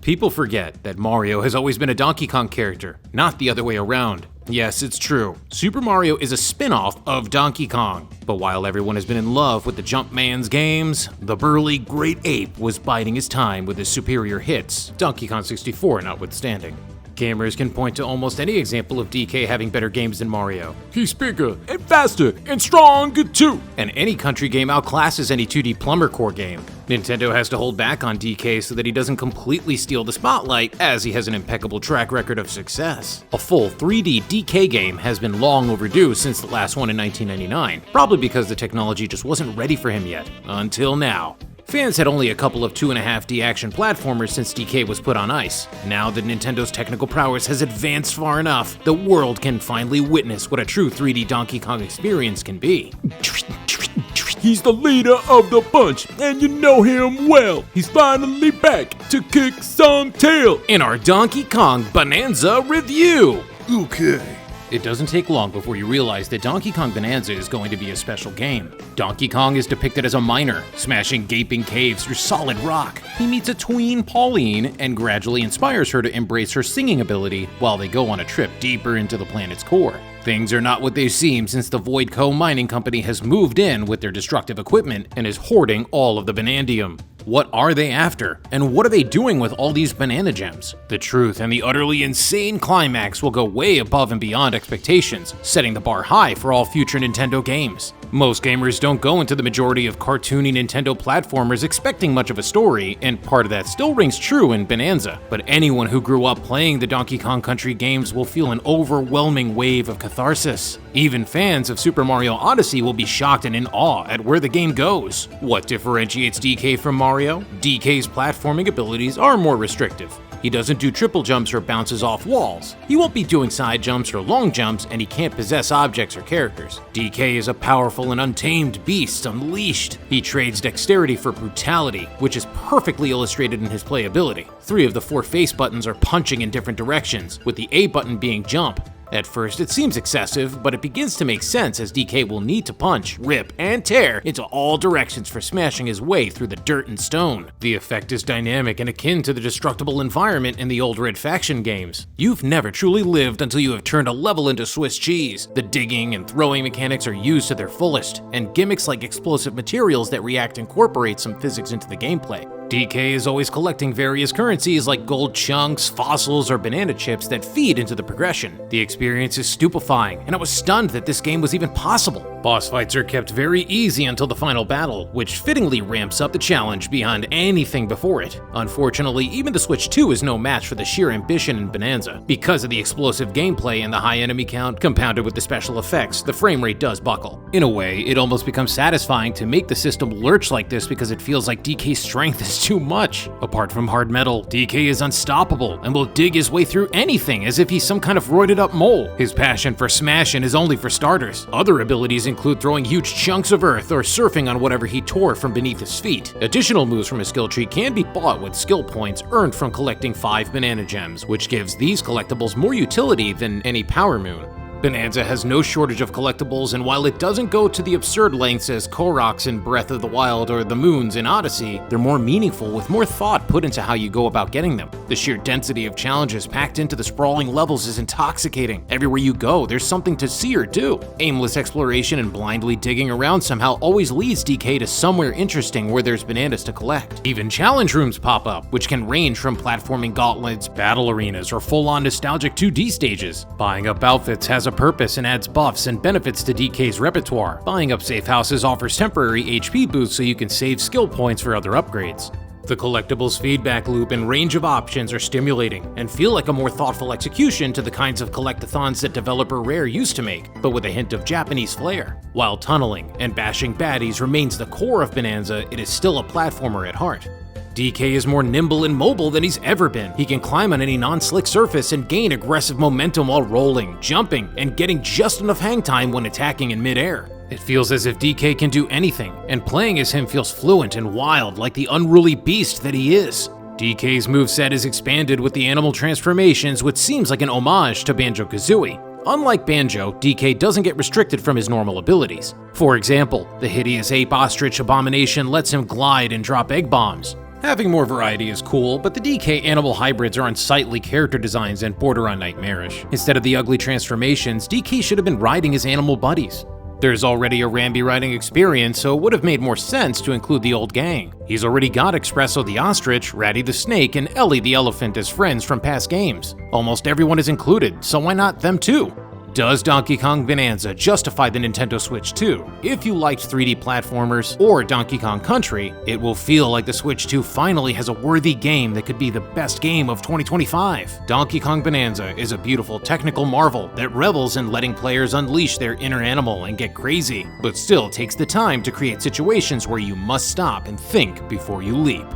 People forget that Mario has always been a Donkey Kong character, not the other way around. Yes, it's true. Super Mario is a spin-off of Donkey Kong. But while everyone has been in love with the Jumpman's games, the burly Great Ape was biding his time with his superior hits, Donkey Kong 64 notwithstanding. Gamers can point to almost any example of DK having better games than Mario. He's bigger and faster and stronger too! And any country game outclasses any 2D Plumber Core game. Nintendo has to hold back on DK so that he doesn't completely steal the spotlight, as he has an impeccable track record of success. A full 3D DK game has been long overdue since the last one in 1999, probably because the technology just wasn't ready for him yet, until now. Fans had only a couple of 2.5D action platformers since DK was put on ice. Now that Nintendo's technical prowess has advanced far enough, the world can finally witness what a true 3D Donkey Kong experience can be. He's the leader of the bunch, and you know him well. He's finally back to kick some tail in our Donkey Kong Bananza review. Okay. It doesn't take long before you realize that Donkey Kong Bananza is going to be a special game. Donkey Kong is depicted as a miner, smashing gaping caves through solid rock. He meets a tween, Pauline, and gradually inspires her to embrace her singing ability while they go on a trip deeper into the planet's core. Things are not what they seem since the Void Co. mining company has moved in with their destructive equipment and is hoarding all of the Banandium. What are they after? And what are they doing with all these banana gems? The truth and the utterly insane climax will go way above and beyond expectations, setting the bar high for all future Nintendo games. Most gamers don't go into the majority of cartoony Nintendo platformers expecting much of a story, and part of that still rings true in Bananza. But anyone who grew up playing the Donkey Kong Country games will feel an overwhelming wave of catharsis. Even fans of Super Mario Odyssey will be shocked and in awe at where the game goes. What differentiates DK from Mario? DK's platforming abilities are more restrictive. He doesn't do triple jumps or bounces off walls. He won't be doing side jumps or long jumps, and he can't possess objects or characters. DK is a powerful and untamed beast unleashed. He trades dexterity for brutality, which is perfectly illustrated in his playability. 3 of the 4 face buttons are punching in different directions, with the A button being jump. At first, it seems excessive, but it begins to make sense as DK will need to punch, rip, and tear into all directions for smashing his way through the dirt and stone. The effect is dynamic and akin to the destructible environment in the old Red Faction games. You've never truly lived until you have turned a level into Swiss cheese. The digging and throwing mechanics are used to their fullest, and gimmicks like explosive materials that react incorporate some physics into the gameplay. DK is always collecting various currencies like gold chunks, fossils, or banana chips that feed into the progression. The experience is stupefying, and I was stunned that this game was even possible. Boss fights are kept very easy until the final battle, which fittingly ramps up the challenge beyond anything before it. Unfortunately, even the Switch 2 is no match for the sheer ambition in Bananza. Because of the explosive gameplay and the high enemy count, compounded with the special effects, the frame rate does buckle. In a way, it almost becomes satisfying to make the system lurch like this because it feels like DK's strength is too much. Apart from hard metal, DK is unstoppable and will dig his way through anything as if he's some kind of roided up mole. His passion for smashing is only for starters. Other abilities include throwing huge chunks of earth or surfing on whatever he tore from beneath his feet. Additional moves from his skill tree can be bought with skill points earned from collecting 5 banana gems, which gives these collectibles more utility than any Power Moon. Bananza has no shortage of collectibles, and while it doesn't go to the absurd lengths as Koroks in Breath of the Wild or the Moons in Odyssey, they're more meaningful with more thought put into how you go about getting them. The sheer density of challenges packed into the sprawling levels is intoxicating. Everywhere you go, there's something to see or do. Aimless exploration and blindly digging around somehow always leads DK to somewhere interesting where there's bananas to collect. Even challenge rooms pop up, which can range from platforming gauntlets, battle arenas, or full-on nostalgic 2D stages. Buying up outfits has a purpose and adds buffs and benefits to DK's repertoire. Buying up safe houses offers temporary HP boosts so you can save skill points for other upgrades. The collectibles feedback loop and range of options are stimulating and feel like a more thoughtful execution to the kinds of collectathons that developer Rare used to make, but with a hint of Japanese flair. While tunneling and bashing baddies remains the core of Bananza, it is still a platformer at heart. DK is more nimble and mobile than he's ever been. He can climb on any non-slick surface and gain aggressive momentum while rolling, jumping, and getting just enough hang time when attacking in midair. It feels as if DK can do anything, and playing as him feels fluent and wild like the unruly beast that he is. DK's moveset is expanded with the animal transformations, which seems like an homage to Banjo-Kazooie. Unlike Banjo, DK doesn't get restricted from his normal abilities. For example, the hideous ape ostrich abomination lets him glide and drop egg bombs. Having more variety is cool, but the DK animal hybrids are unsightly character designs and border on nightmarish. Instead of the ugly transformations, DK should have been riding his animal buddies. There's already a Rambi riding experience, so it would have made more sense to include the old gang. He's already got Espresso the ostrich, Ratty the snake, and Ellie the elephant as friends from past games. Almost everyone is included, so why not them too? Does Donkey Kong Bonanza justify the Nintendo Switch 2? If you liked 3D platformers or Donkey Kong Country, it will feel like the Switch 2 finally has a worthy game that could be the best game of 2025. Donkey Kong Bonanza is a beautiful technical marvel that revels in letting players unleash their inner animal and get crazy, but still takes the time to create situations where you must stop and think before you leap.